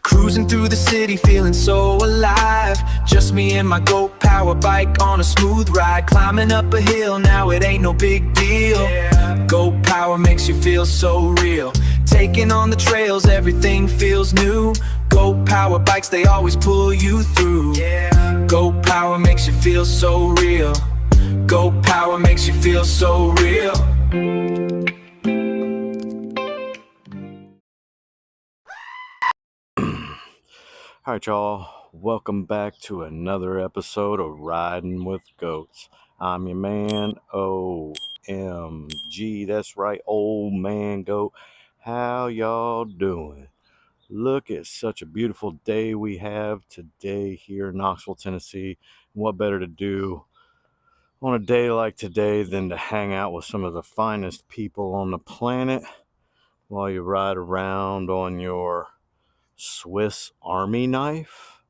Cruising through the city, feeling so alive. Just me and my GOAT power bike on a smooth ride. Climbing up a hill, now it ain't no big deal. GOAT power makes you feel so real. Taking on the trails, everything feels new. GOAT power bikes, they always pull you through. GOAT power makes you feel so real. GOAT power makes you feel so real. Alright y'all, welcome back to another episode of Riding with Goats. I'm your man, OMG, that's right, Old Man Goat. How y'all doing? Look at such a beautiful day we have today here in Knoxville, Tennessee. What better to do on a day like today than to hang out with some of the finest people on the planet while you ride around on your Swiss Army knife?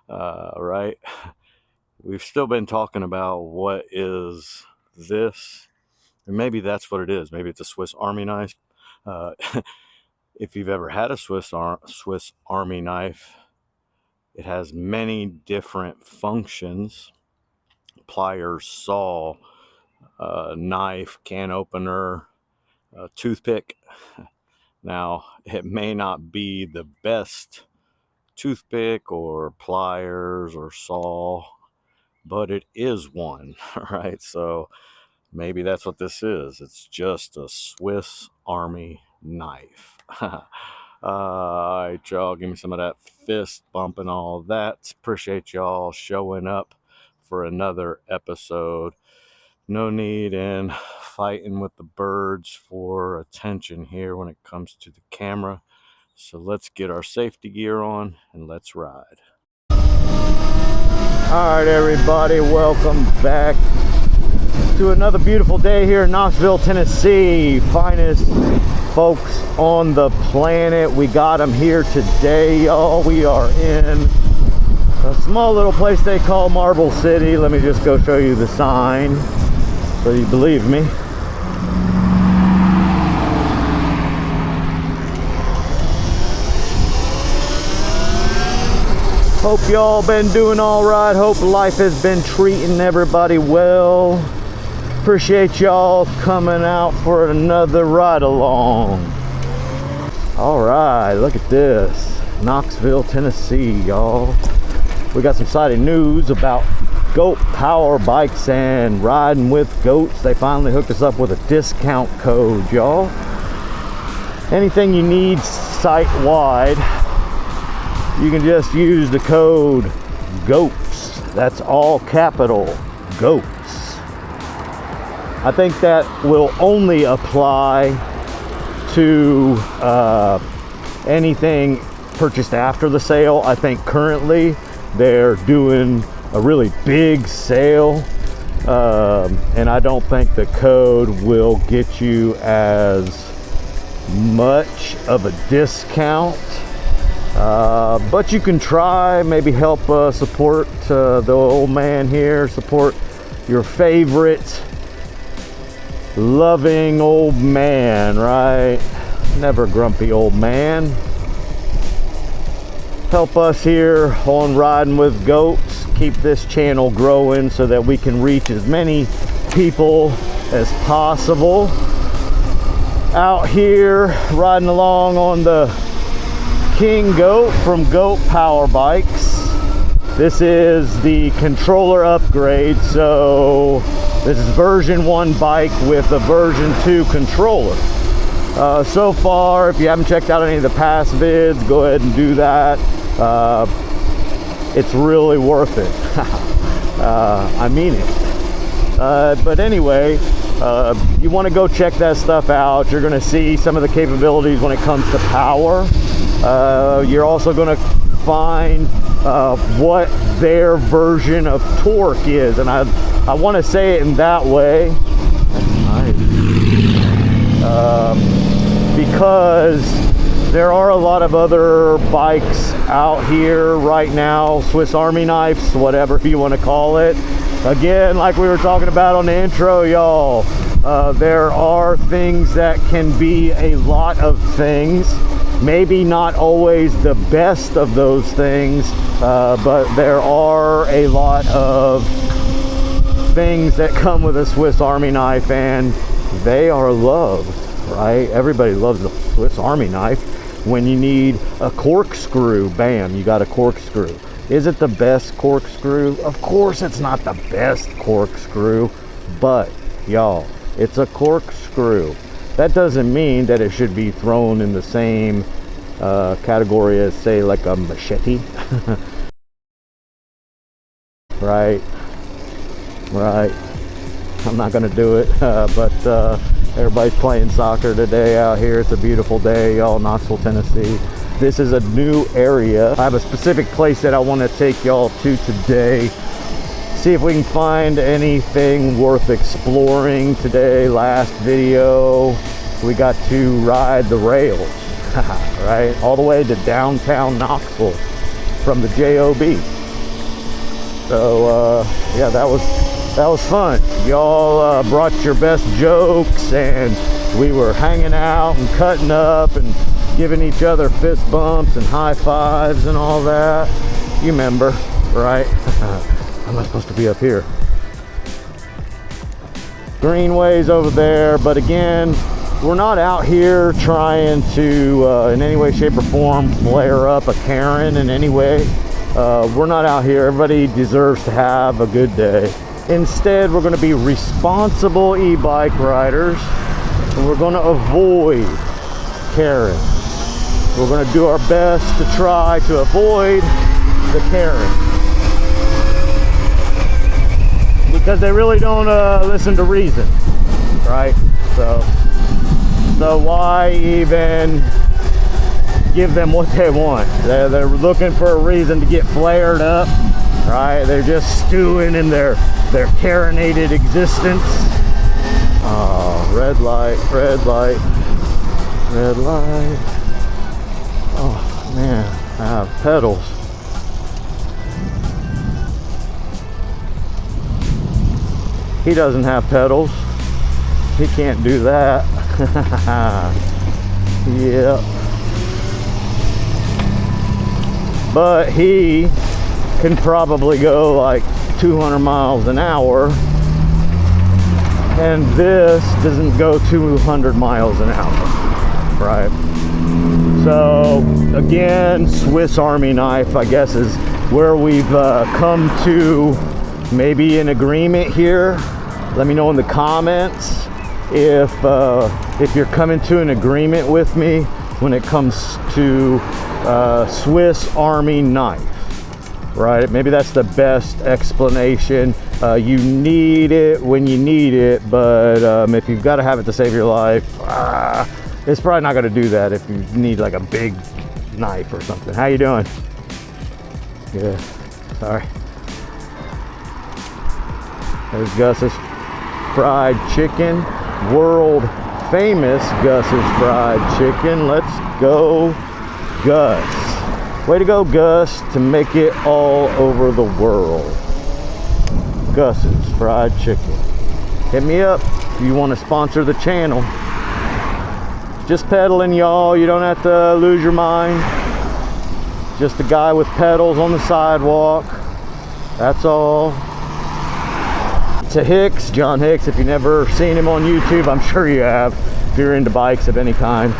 Right? We've still been talking about what is this, and maybe that's what it is. Maybe it's a Swiss Army knife. If you've ever had a Swiss Army knife, it has many different functions: pliers, saw, knife, can opener, toothpick. Now, it may not be the best toothpick or pliers or saw, but it is one, right? So maybe that's what this is. It's just a Swiss Army knife. All right, y'all, give me some of that fist bump and all that. Appreciate y'all showing up for another episode. No need in fighting with the birds for attention here when it comes to the camera. So let's get our safety gear on and let's ride. Alright everybody, welcome back to another beautiful day here in Knoxville, Tennessee. Finest folks on the planet. We got them here today, y'all. We are in a small little place they call Marble City. Let me just go show you the sign so you believe me. Hope y'all been doing all right. Hope life has been treating everybody well. Appreciate y'all coming out for another ride along. All right, look at this. Knoxville, Tennessee, y'all. We got some exciting news about GOAT Power Bikes and Riding with Goats. They finally hooked us up with a discount code, y'all. Anything you need site-wide, you can just use the code GOATS. That's all capital, GOATS. I think that will only apply to anything purchased after the sale. I think currently they're doing a really big sale, and I don't think the code will get you as much of a discount. But you can try, maybe help support the old man here, support your favorite loving old man, right? Never grumpy old man. Help us here on Riding with Goats, keep this channel growing so that we can reach as many people as possible. Out here riding along on the King Goat from GOAT Power Bikes. This is the controller upgrade, so this is version 1 bike with a version 2 controller. So far, if you haven't checked out any of the past vids, go ahead and do that. It's really worth it. I mean it. But anyway, you want to go check that stuff out. You're going to see some of the capabilities when it comes to power. You're also going to find what their version of torque is, and I want to say it in that way because there are a lot of other bikes out here right now, Swiss Army knives, whatever you want to call it. Again, like we were talking about on the intro, y'all, There are things that can be a lot of things, maybe not always the best of those things, but there are a lot of things that come with a Swiss Army knife, and they are loved, right? Everybody loves a Swiss Army knife. When you need a corkscrew, bam, you got a corkscrew. Is it the best corkscrew? Of course it's not the best corkscrew, but y'all, it's a corkscrew. That doesn't mean that it should be thrown in the same category as, say, like a machete. Right. I'm not gonna do it, but everybody's playing soccer today out here. It's a beautiful day, y'all, Knoxville, Tennessee. This is a new area. I have a specific place that I want to take y'all to today. See if we can find anything worth exploring today. Last video, we got to ride the rails, right? All the way to downtown Knoxville from the JOB. So yeah, that was fun. Y'all brought your best jokes, and we were hanging out and cutting up and giving each other fist bumps and high fives and all that. You remember, right? Am I supposed to be up here? Greenway's over there, but again, we're not out here trying to in any way, shape, or form flare up a Karen in any way. We're not out here. Everybody deserves to have a good day. Instead, we're going to be responsible e-bike riders, and we're going to avoid Karen. We're going to do our best to try to avoid the Karen, because they really don't listen to reason, right? So why even give them what they want? They're looking for a reason to get flared up, right? They're just stewing in their Karenated existence. Oh, red light, red light, red light. Oh man, I have pedals. He doesn't have pedals. He can't do that. Yep. But he can probably go like 200 miles an hour, and this doesn't go 200 miles an hour, right? So again, Swiss Army knife, I guess, is where we've come to maybe an agreement here. Let me know in the comments if you're coming to an agreement with me when it comes to Swiss Army knife, right? Maybe that's the best explanation. You need it when you need it, but if you've got to have it to save your life, it's probably not going to do that if you need like a big knife or something. How you doing? Good. Sorry. There's Gus's fried chicken, world famous Gus's fried chicken. Let's go, Gus. Way to go, Gus, to make it all over the world. Gus's fried chicken. Hit me up if you want to sponsor the channel. Just pedaling, y'all. You don't have to lose your mind. Just a guy with pedals on the sidewalk. That's all. To Hicks, John Hicks. If you've never seen him on YouTube, I'm sure you have. If you're into bikes of any kind,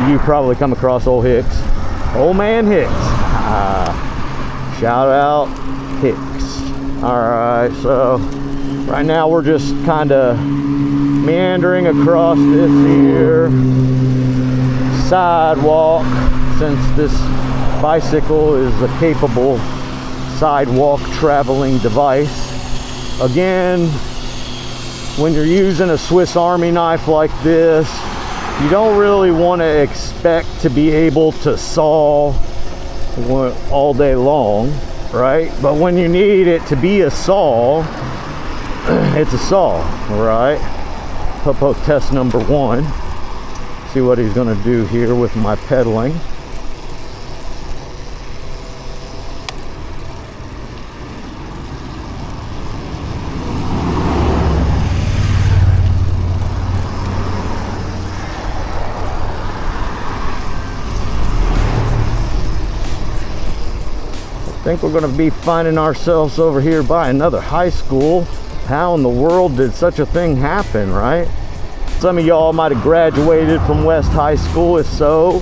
you probably come across old Hicks. OldMan Hicks. Shout out Hicks. Alright, so right now we're just kind of meandering across this here sidewalk, since this bicycle is a capable sidewalk traveling device. Again, when you're using a Swiss Army knife like this, you don't really want to expect to be able to saw all day long, right? But when you need it to be a saw, it's a saw, right? Popo test number 1. See what he's going to do here with my pedaling. think we're going to be finding ourselves over here by another high school. How in the world did such a thing happen, right? Some of y'all might have graduated from West High School. If so,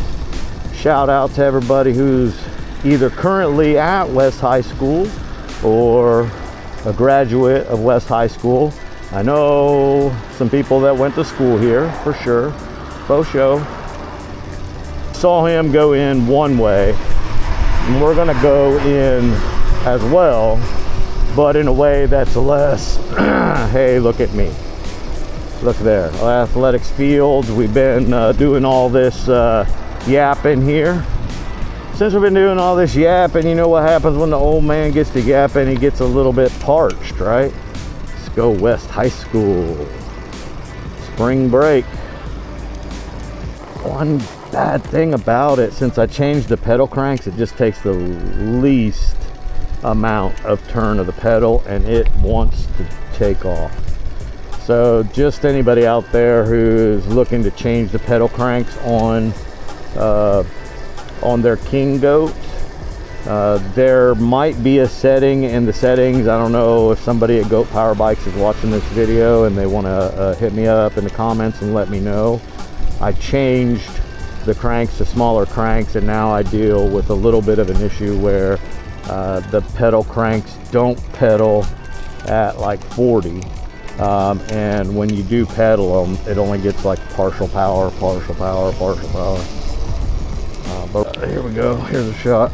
shout out to everybody who's either currently at West High School or a graduate of West High School. I know some people that went to school here, for sure. Faux show. Saw him go in one way, and we're gonna go in as well, but in a way that's less, hey, look at me. Look there, athletics fields. We've been doing all this yapping here. Since we've been doing all this yapping, you know what happens when the old man gets to yapping? He gets a little bit parched, right? Let's go West High School. Spring break. One bad thing about it, since I changed the pedal cranks, it just takes the least amount of turn of the pedal and it wants to take off. So just anybody out there who's looking to change the pedal cranks on their King Goat, there might be a setting in the settings. I don't know if somebody at Goat Power Bikes is watching this video and they want to hit me up in the comments and let me know. I changed the cranks to smaller cranks, and now I deal with a little bit of an issue where the pedal cranks don't pedal at like 40. And when you do pedal them, it only gets like partial power. But here we go, here's a shot.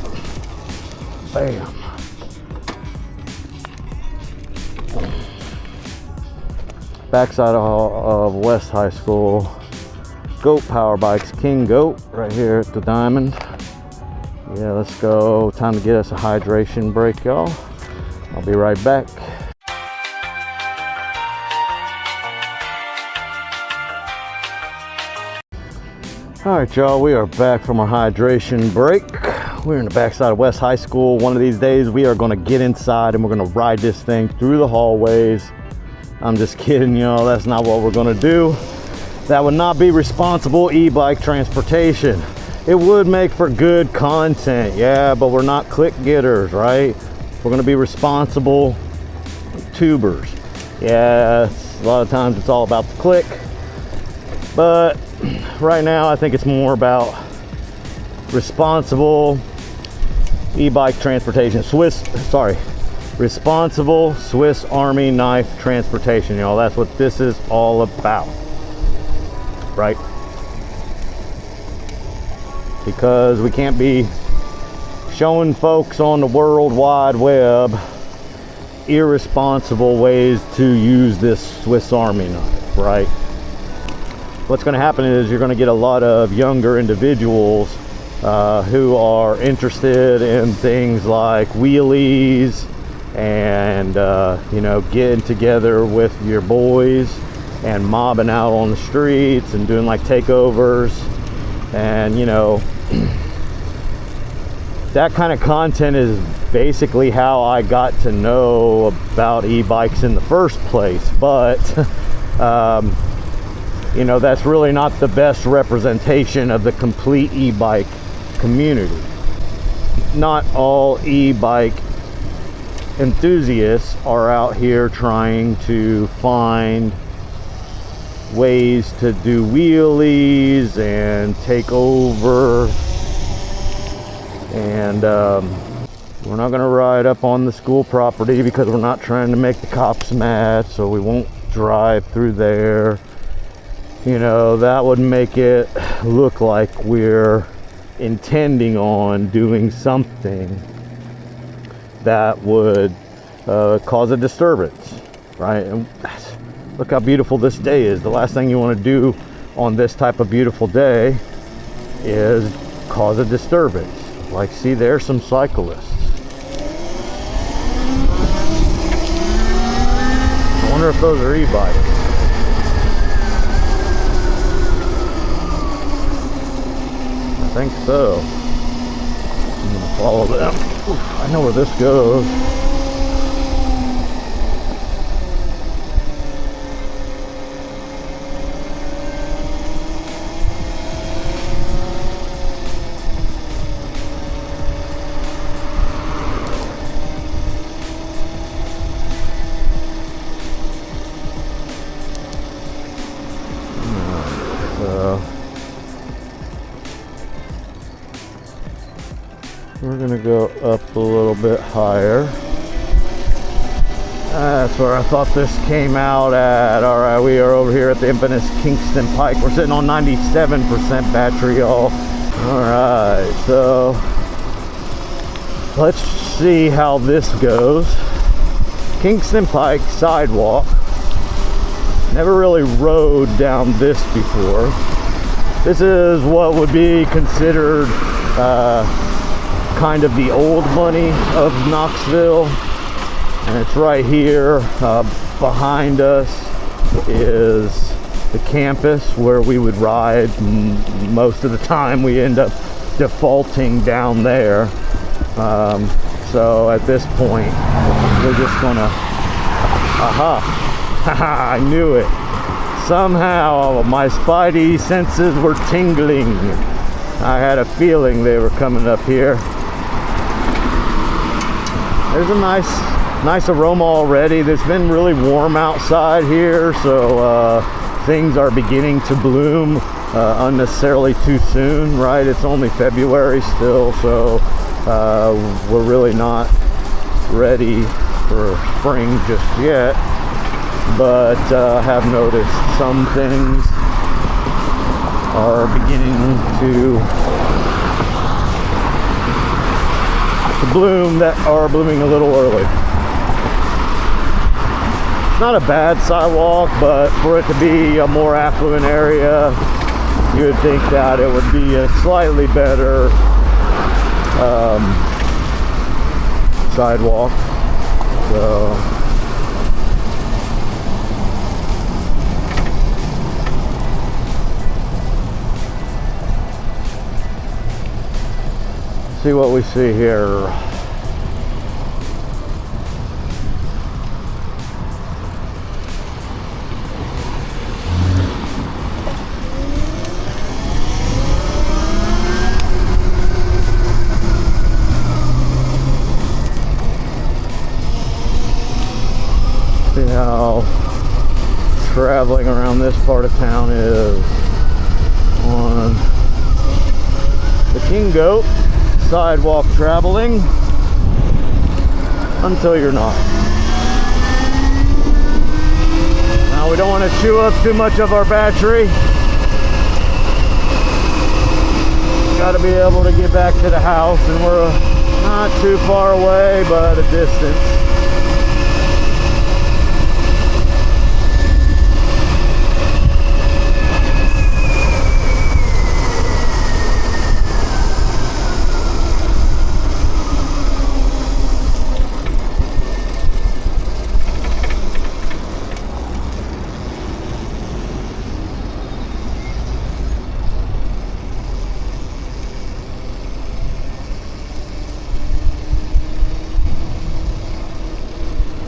Bam. Backside of West High School. Goat Power Bikes, King Goat, right here at the Diamond. Yeah, let's go. Time to get us a hydration break, y'all. I'll be right back. All right, y'all, we are back from our hydration break. We're in the backside of West High School. One of these days, we are gonna get inside and we're gonna ride this thing through the hallways. I'm just kidding, y'all. That's not what we're gonna do. That would not be responsible e-bike transportation. It would make for good content, yeah, but we're not click getters, right? We're gonna be responsible tubers. Yeah, a lot of times it's all about the click, but right now I think it's more about responsible e-bike transportation. Responsible Swiss Army knife transportation, y'all. That's what this is all about, right? Because we can't be showing folks on the World Wide Web irresponsible ways to use this Swiss Army knife, right? What's going to happen is you're going to get a lot of younger individuals who are interested in things like wheelies and you know, getting together with your boys and mobbing out on the streets and doing like takeovers, and you know, that kind of content is basically how I got to know about e-bikes in the first place. But you know, that's really not the best representation of the complete e-bike community. Not all e-bike enthusiasts are out here trying to find ways to do wheelies and take over, and we're not going to ride up on the school property because we're not trying to make the cops mad, so we won't drive through there. You know, that would make it look like we're intending on doing something that would cause a disturbance, right? And look how beautiful this day is. The last thing you want to do on this type of beautiful day is cause a disturbance. Like, see, there's some cyclists. I wonder if those are e-bikes. I think so. I'm gonna follow them. Oof, I know where this goes. gonna go up a little bit higher. That's where I thought this came out at. All right, we are over here at the infamous Kingston Pike. We're sitting on 97% battery, y'all. All right, so let's see how this goes. Kingston Pike sidewalk. Never really rode down this before. This is what would be considered kind of the old money of Knoxville. And it's right here. Behind us is the campus where we would ride. Most of the time we end up defaulting down there. So at this point, we're just gonna, I knew it. Somehow my spidey senses were tingling. I had a feeling they were coming up here. There's a nice aroma already. It's been really warm outside here, so things are beginning to bloom unnecessarily too soon, right? It's only February still, so we're really not ready for spring just yet. But I have noticed some things are beginning to bloom that are blooming a little early. Not a bad sidewalk, but for it to be a more affluent area, you would think that it would be a slightly better sidewalk. So see what we see here. See how traveling around this part of town is on the King Goat sidewalk traveling until you're not. Now we don't want to chew up too much of our battery. Got to be able to get back to the house, and we're not too far away, but a distance.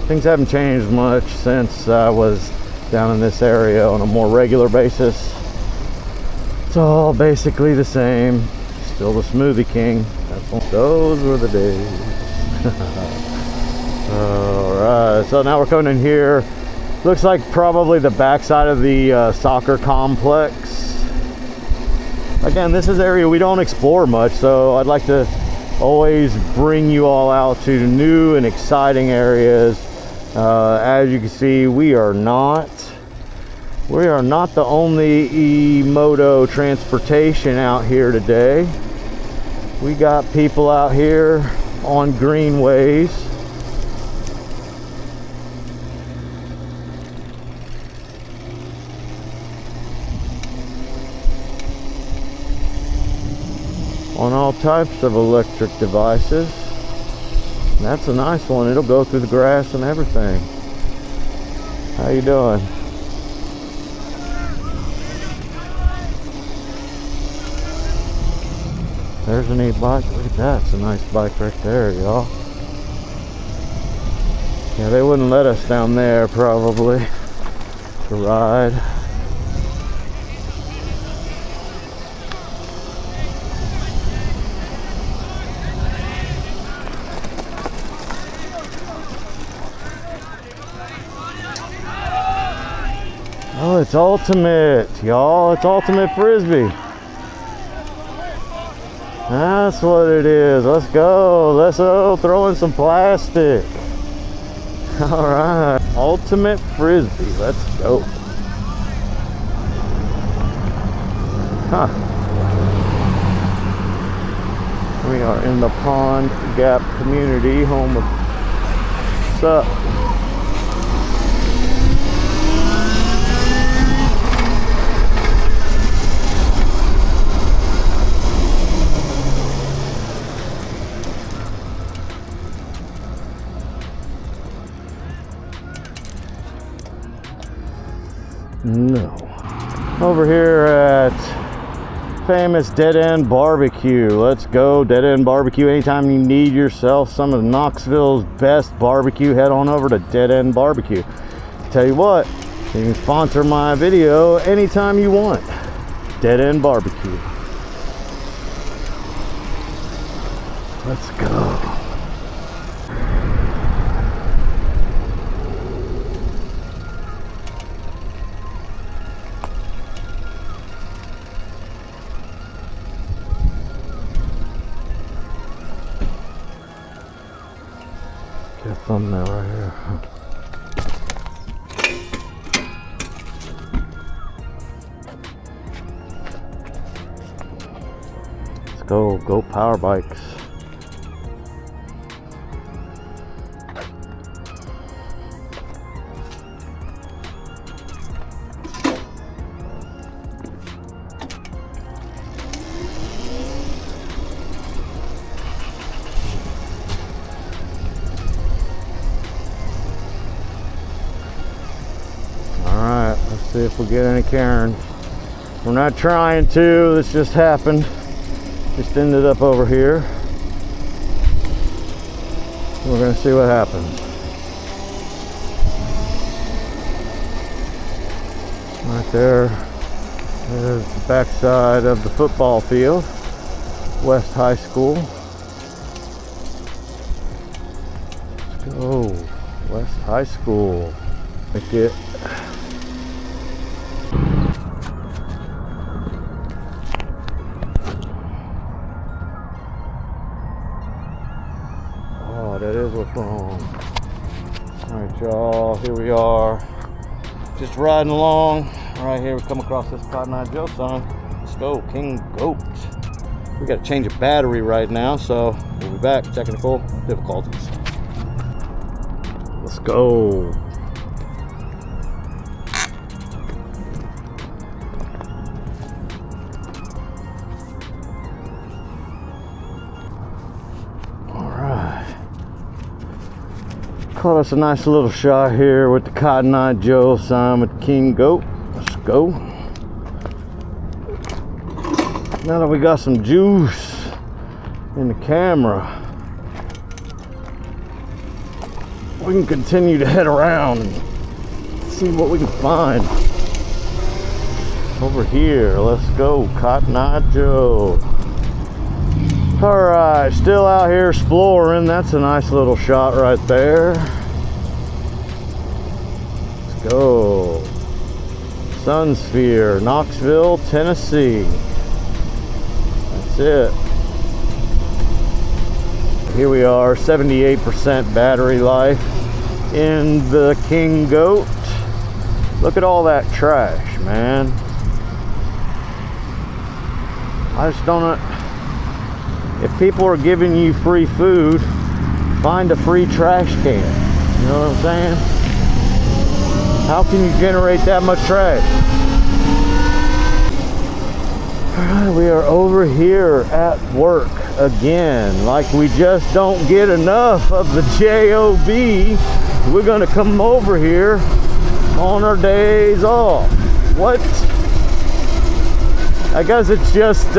Things haven't changed much since I was down in this area on a more regular basis. It's all basically the same. Still the Smoothie King. Those were the days. Alright, so now we're coming in here. Looks like probably the backside of the soccer complex. Again, this is an area we don't explore much, so I'd like to always bring you all out to new and exciting areas. As you can see, we are not the only e-moto transportation out here today. We got people out here on greenways. On all types of electric devices. That's a nice one. It'll go through the grass and everything. How you doing? There's an e-bike. Look at that. It's a nice bike right there, y'all. Yeah, they wouldn't let us down there probably to ride. Oh, it's ultimate, y'all. It's ultimate frisbee. That's what it is. Let's go. Let's throw in some plastic. All right. Ultimate Frisbee. Let's go. Huh. We are in the Pond Gap community, home of Sup. No. Over here at famous Dead End Barbecue. Let's go, Dead End Barbecue. Anytime you need yourself some of Knoxville's best barbecue, head on over to Dead End Barbecue. Tell you what, you can sponsor my video anytime you want. Dead End Barbecue. Let's go. Get a thumbnail right here. Let's go power bikes. Let's see if we get any Karens. We're not trying to, this just happened. Just ended up over here. We're gonna see what happens. Right there, there's the backside of the football field, West High School. Let's go, West High School. Make it. That is what's wrong. Alright y'all, here we are. Just riding along. Right here we come across this Cotton Eye Joe sign. Let's go, King Goat. We got to change a battery right now, so we'll be back. Technical difficulties. Let's go. Caught us a nice little shot here with the Cotton Eye Joe sign with King Goat. Let's go. Now that we got some juice in the camera, we can continue to head around and see what we can find. Over here, let's go, Cotton Eye Joe. Alright, still out here exploring. That's a nice little shot right there. Let's go. Sunsphere, Knoxville, Tennessee. That's it. Here we are, 78% battery life in the King Goat. Look at all that trash, man. I just don't. If people are giving you free food, find a free trash can. You know what I'm saying? How can you generate that much trash? Alright, we are over here at work again. Like we just don't get enough of the JOB. We're gonna come over here on our days off. What? I guess it's just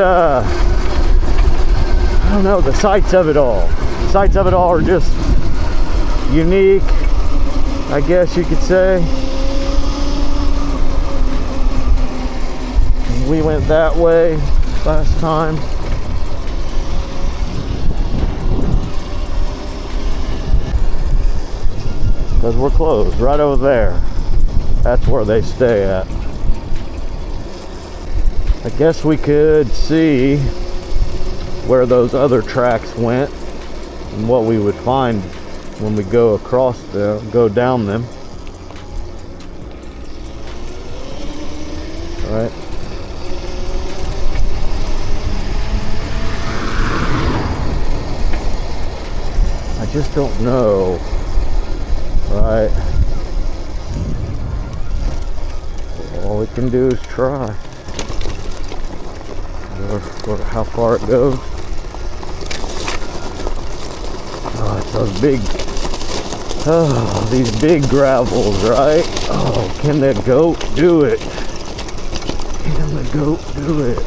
I don't know, the sights of it all. The sights of it all are just unique, I guess you could say. We went that way last time. Because we're closed right over there. That's where they stay at. I guess we could see where those other tracks went and what we would find when we go across them, go down them. All right. I just don't know, right? All we can do is try. Or how far it goes. Oh, it's those big, oh, these big gravels, right? Oh, can the goat do it? Can the goat do it?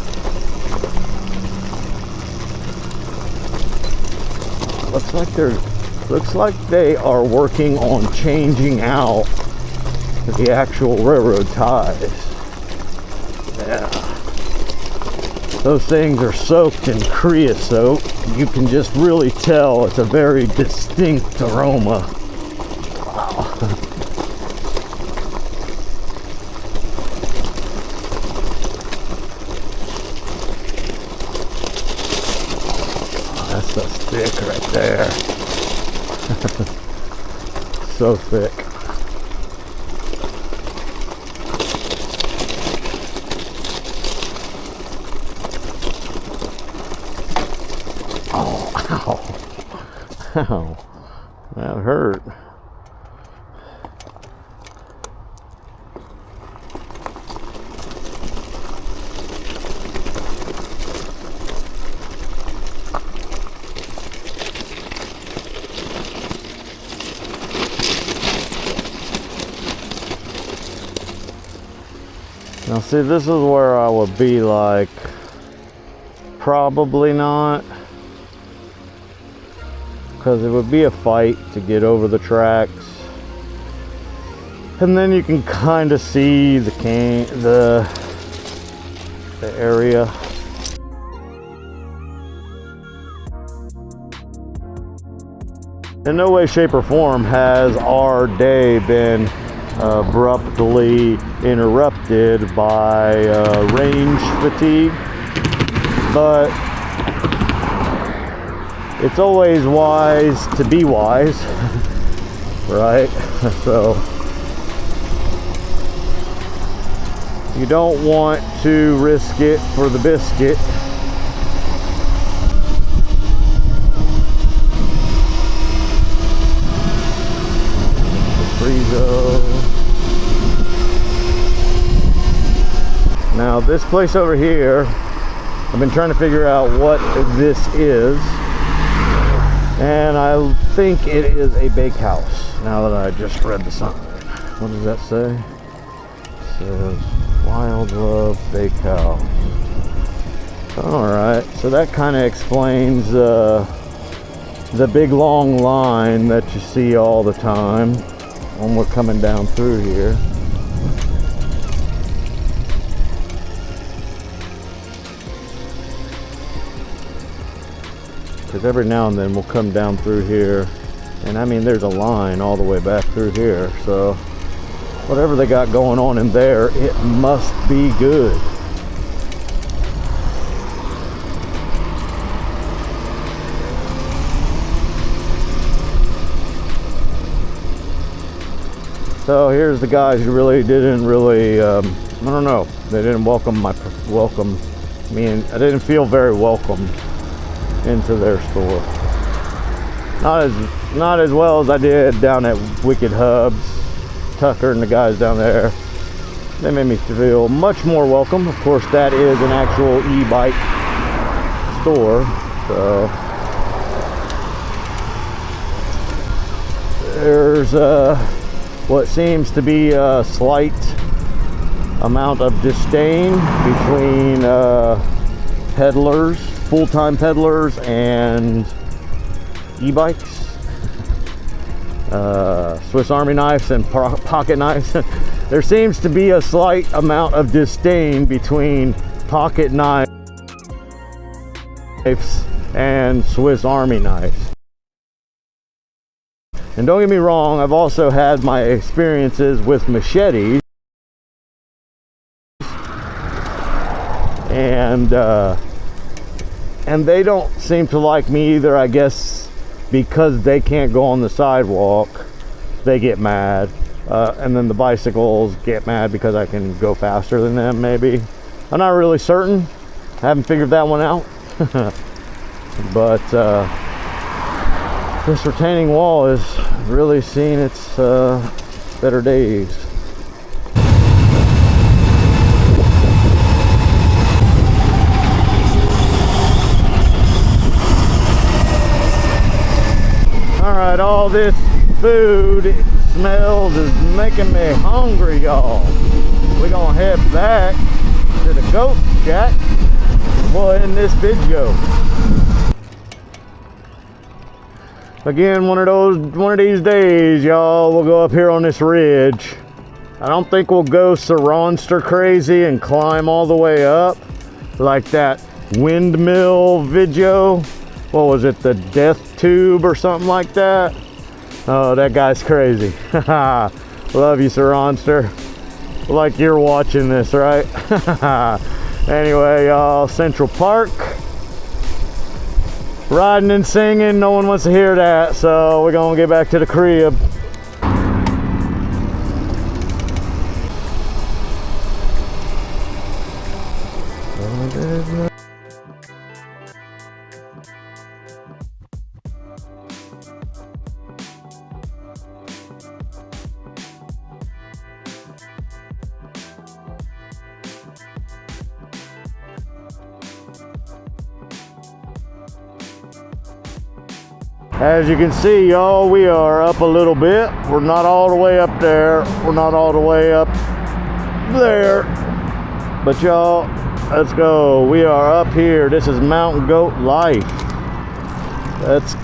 Looks like they are working on changing out the actual railroad ties. Yeah. Those things are soaked in creosote. You can just really tell it's a very distinct aroma. Wow. That's so thick right there. So thick. Ow, that hurt. Now see, this is where I would be like, probably not. Because it would be a fight to get over the tracks, and then you can kind of see the area. In no way, shape, or form has our day been abruptly interrupted by range fatigue, but it's always wise to be wise, right? So you don't want to risk it for the biscuit. Now this place over here, I've been trying to figure out what this is. And I think it is a bakehouse, now that I just read the sign. What does that say? It says Wild Love Bakehouse. Alright, so that kind of explains the big long line that you see all the time when we're coming down through here. Because every now and then we'll come down through here, and I mean there's a line all the way back through here, so whatever they got going on in there, it must be good. So here's the guys who really didn't I don't know, they didn't welcome me, and I didn't feel very welcome into their store. Not as well as I did down at Wicked Hubs. Tucker and the guys down there, they made me feel much more welcome. Of course, that is an actual e-bike store, so there's what seems to be a slight amount of disdain between peddlers, full-time peddlers, and e-bikes, Swiss Army knives and pocket knives. There seems to be a slight amount of disdain between pocket knives and Swiss Army knives. And don't get me wrong, I've also had my experiences with machetes, and and they don't seem to like me either. I guess because they can't go on the sidewalk, they get mad. And then the bicycles get mad because I can go faster than them, maybe. I'm not really certain. I haven't figured that one out. But this retaining wall is really seeing its better days. Alright, all this food smells is making me hungry, y'all. We're gonna head back to the goat shack. We'll end this video. Again, one of these days, y'all, we'll go up here on this ridge. I don't think we'll go Saronster crazy and climb all the way up like that windmill video. What was it, the death tube or something like that? Oh, that guy's crazy. Love you, Saronster. Like you're watching this, right? Anyway, y'all, Central Park. Riding and singing, no one wants to hear that, so we're gonna get back to the crib. As you can see, y'all, we are up a little bit. We're not all the way up there. We're not all the way up there. But y'all, let's go. We are up here. This is Mountain Goat Life. Let's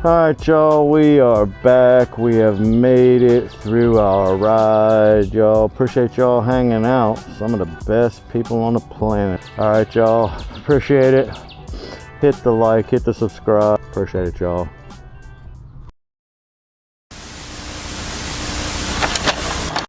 Alright, y'all, we are back. We have made it through our ride, y'all. Appreciate y'all hanging out. Some of the best people on the planet. Alright, y'all, appreciate it. Hit the like, hit the subscribe. Appreciate it, y'all.